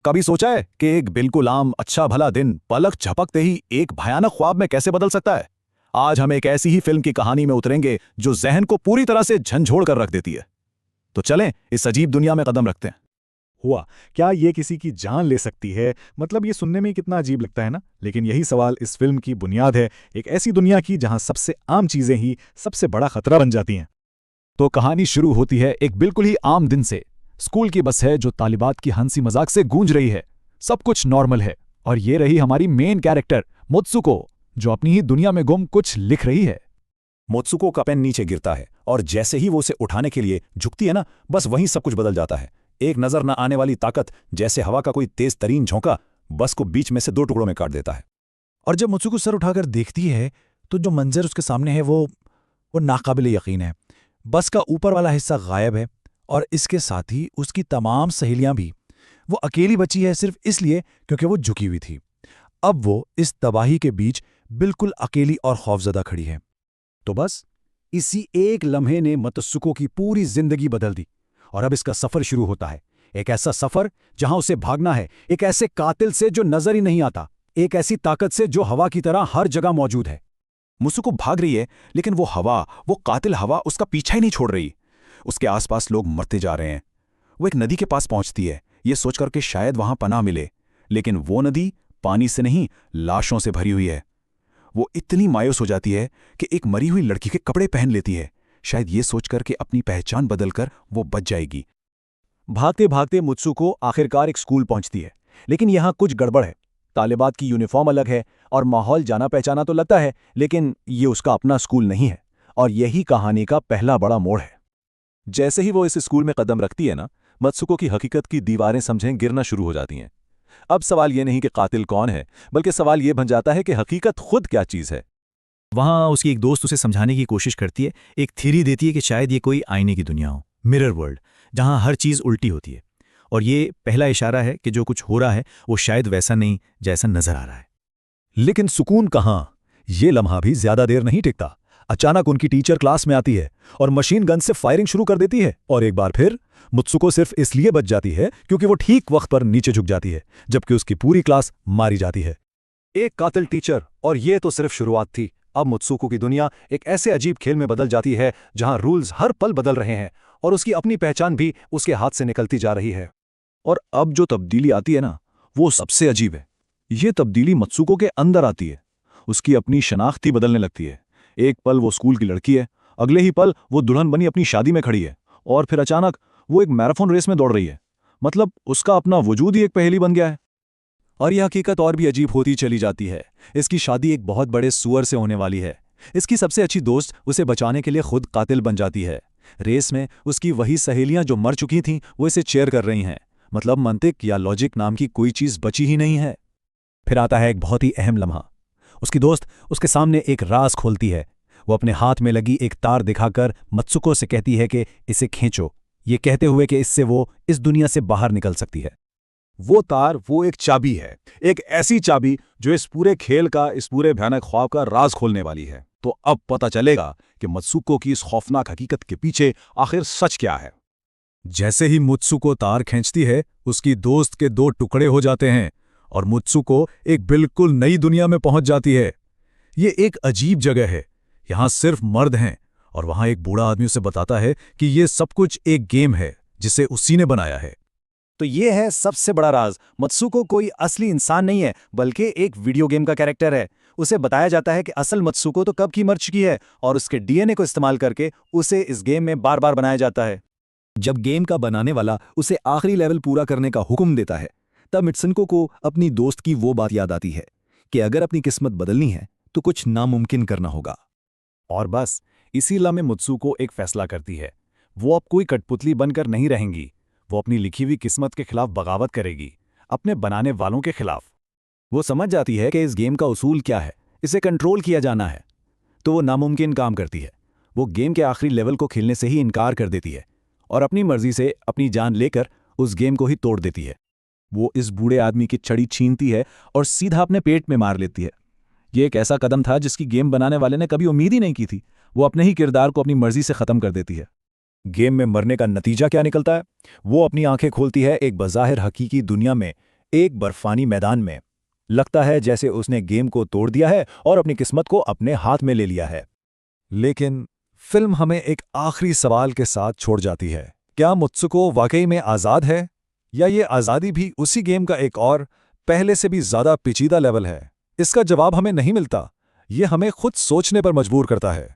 कभी सोचा है कि एक बिल्कुल आम अच्छा भला दिन पलक झपकते ही एक भयानक ख्वाब में कैसे बदल सकता है? आज हम एक ऐसी ही फिल्म की कहानी में उतरेंगे जो जहन को पूरी तरह से झंझोड़ कर रख देती है। तो चलें इस अजीब दुनिया में कदम रखते हैं। हुआ क्या ये किसी की जान ले सकती है? मतलब ये सुनने में कितना अजीब लगता है ना, लेकिन यही सवाल इस फिल्म की बुनियाद है, एक ऐसी दुनिया की जहां सबसे आम चीजें ही सबसे बड़ा खतरा बन जाती हैं। तो कहानी शुरू होती है एक बिल्कुल ही आम दिन से। स्कूल की बस है जो तालिबात की हंसी मजाक से गूंज रही है। सब कुछ नॉर्मल है और ये रही हमारी मेन कैरेक्टर मुत्सुको, जो अपनी ही दुनिया में गुम कुछ लिख रही है। मोत्सुको का पेन नीचे गिरता है और जैसे ही वो उसे उठाने के लिए झुकती है ना, बस वहीं सब कुछ बदल जाता है। एक नजर न आने वाली ताकत, जैसे हवा का कोई तेज तरीन झोंका, बस को बीच में से दो टुकड़ों में काट देता है। और जब मुत्सुको सर उठाकर देखती है तो जो मंजर उसके सामने है वो नाकाबिले यकीन है। बस का ऊपर वाला हिस्सा गायब है और इसके साथ ही उसकी तमाम सहेलियां भी। वो अकेली बची है सिर्फ इसलिए क्योंकि वो झुकी हुई थी। अब वो इस तबाही के बीच बिल्कुल अकेली और खौफजदा खड़ी है। तो बस इसी एक लम्हे ने मुत्सुको की पूरी जिंदगी बदल दी और अब इसका सफर शुरू होता है। एक ऐसा सफर जहां उसे भागना है, एक ऐसे कातिल से जो नजर ही नहीं आता, एक ऐसी ताकत से जो हवा की तरह हर जगह मौजूद है। मुत्सुको भाग रही है, लेकिन वो हवा, वो कातिल हवा उसका पीछा ही नहीं छोड़ रही। उसके आसपास लोग मरते जा रहे हैं। वो एक नदी के पास पहुंचती है, ये सोचकर कि शायद वहां पनाह मिले, लेकिन वो नदी पानी से नहीं, लाशों से भरी हुई है। वो इतनी मायूस हो जाती है कि एक मरी हुई लड़की के कपड़े पहन लेती है, शायद ये सोचकर कि अपनी पहचान बदलकर वो बच जाएगी। भागते भागते मुत्सुको आखिरकार एक स्कूल पहुंचती है, लेकिन यहां कुछ गड़बड़ है। तालिबात की यूनिफॉर्म अलग है और माहौल जाना पहचाना तो लगता है, लेकिन ये उसका अपना स्कूल नहीं है। और यही कहानी का पहला बड़ा मोड़ है। जैसे ही वो इस स्कूल में कदम रखती है ना, मुत्सुको की हकीकत की दीवारें समझें गिरना शुरू हो जाती हैं। अब सवाल ये नहीं कि कातिल कौन है, बल्कि सवाल ये बन जाता है कि हकीकत खुद क्या चीज़ है। वहां उसकी एक दोस्त उसे समझाने की कोशिश करती है, एक थ्योरी देती है कि शायद ये कोई आईने की दुनिया हो, मिरर वर्ल्ड, जहां हर चीज़ उल्टी होती है। और ये पहला इशारा है कि जो कुछ हो रहा है वो शायद वैसा नहीं जैसा नजर आ रहा है। लेकिन सुकून कहां? ये लम्हा भी ज्यादा देर नहीं टिकता। अचानक उनकी टीचर क्लास में आती है और मशीन गन से फायरिंग शुरू कर देती है। और एक बार फिर मुत्सुको सिर्फ इसलिए बच जाती है क्योंकि वो ठीक वक्त पर नीचे झुक जाती है, जबकि उसकी पूरी क्लास मारी जाती है। एक कातिल टीचर, और ये तो सिर्फ शुरुआत थी। अब मुत्सुको की दुनिया एक ऐसे अजीब खेल में बदल जाती है जहां रूल्स हर पल बदल रहे हैं और उसकी अपनी पहचान भी उसके हाथ से निकलती जा रही है। और अब जो तब्दीली आती है ना, वो सबसे अजीब है। ये तब्दीली मुत्सुको के अंदर आती है। उसकी अपनी शनाख्त ही बदलने लगती है। एक पल वो स्कूल की लड़की है, अगले ही पल वो दुल्हन बनी अपनी शादी में खड़ी है, और फिर अचानक वो एक मैराथन रेस में दौड़ रही है। मतलब उसका अपना वजूद ही एक पहेली बन गया है। और यह हकीकत और भी अजीब होती चली जाती है। इसकी शादी एक बहुत बड़े सुअर से होने वाली है। इसकी सबसे अच्छी दोस्त उसे बचाने के लिए खुद कातिल बन जाती है। रेस में उसकी वही सहेलियां जो मर चुकी थीं वो इसे चेयर कर रही हैं। मतलब मंतिक या लॉजिक नाम की कोई चीज़ बची ही नहीं है। फिर आता है एक बहुत ही अहम लम्हा। उसकी दोस्त उसके सामने एक राज खोलती है। वो अपने हाथ में लगी एक तार दिखाकर मुत्सुको से कहती है कि इसे खींचो, ये कहते हुए कि इससे वो इस दुनिया से बाहर निकल सकती है। वो तार, वो एक चाबी है, एक ऐसी चाबी जो इस पूरे खेल का, इस पूरे भयानक ख्वाब का राज खोलने वाली है। तो अब पता चलेगा कि मुत्सुको की इस खौफनाक हकीकत के पीछे आखिर सच क्या है। जैसे ही मुत्सुको तार खींचती है, उसकी दोस्त के दो टुकड़े हो जाते हैं और मुत्सुको एक बिल्कुल नई दुनिया में पहुंच जाती है। ये एक अजीब जगह है, यहां सिर्फ मर्द हैं, और वहां एक बूढ़ा आदमी उसे बताता है कि ये सब कुछ एक गेम है जिसे उसी ने बनाया है। तो ये है सबसे बड़ा राज। मुत्सुको कोई असली इंसान नहीं है, बल्कि एक वीडियो गेम का कैरेक्टर है। उसे बताया जाता है कि असल मुत्सुको तो कब की मर चुकी है और उसके डीएनए को इस्तेमाल करके उसे इस गेम में बार बार बनाया जाता है। जब गेम का बनाने वाला उसे आखिरी लेवल पूरा करने का हुक्म देता है, तब मुत्सुको को अपनी दोस्त की वो बात याद आती है कि अगर अपनी किस्मत बदलनी है तो कुछ नामुमकिन करना होगा। और बस इसी लम्हे मुत्सुको एक फैसला करती है। वो अब कोई कठपुतली बनकर नहीं रहेंगी। वो अपनी लिखी हुई किस्मत के खिलाफ बगावत करेगी, अपने बनाने वालों के खिलाफ। वो समझ जाती है कि इस गेम का उसूल क्या है, इसे कंट्रोल किया जाना है। तो वो नामुमकिन काम करती है। वो गेम के आखिरी लेवल को खेलने से ही इनकार कर देती है और अपनी मर्जी से अपनी जान लेकर उस गेम को ही तोड़ देती है। वो इस बूढ़े आदमी की छड़ी छीनती है और सीधा अपने पेट में मार लेती है। ये एक ऐसा कदम था जिसकी गेम बनाने वाले ने कभी उम्मीद ही नहीं की थी। वो अपने ही किरदार को अपनी मर्जी से ख़त्म कर देती है। गेम में मरने का नतीजा क्या निकलता है? वो अपनी आंखें खोलती है एक बज़ाहिर हकीकी दुनिया में, एक बर्फानी मैदान में। लगता है जैसे उसने गेम को तोड़ दिया है और अपनी किस्मत को अपने हाथ में ले लिया है। लेकिन फिल्म हमें एक आखिरी सवाल के साथ छोड़ जाती है। क्या मुत्सुको वाकई में आज़ाद है, या ये आज़ादी भी उसी गेम का एक और पहले से भी ज़्यादा पेचीदा लेवल है? इसका जवाब हमें नहीं मिलता। ये हमें खुद सोचने पर मजबूर करता है।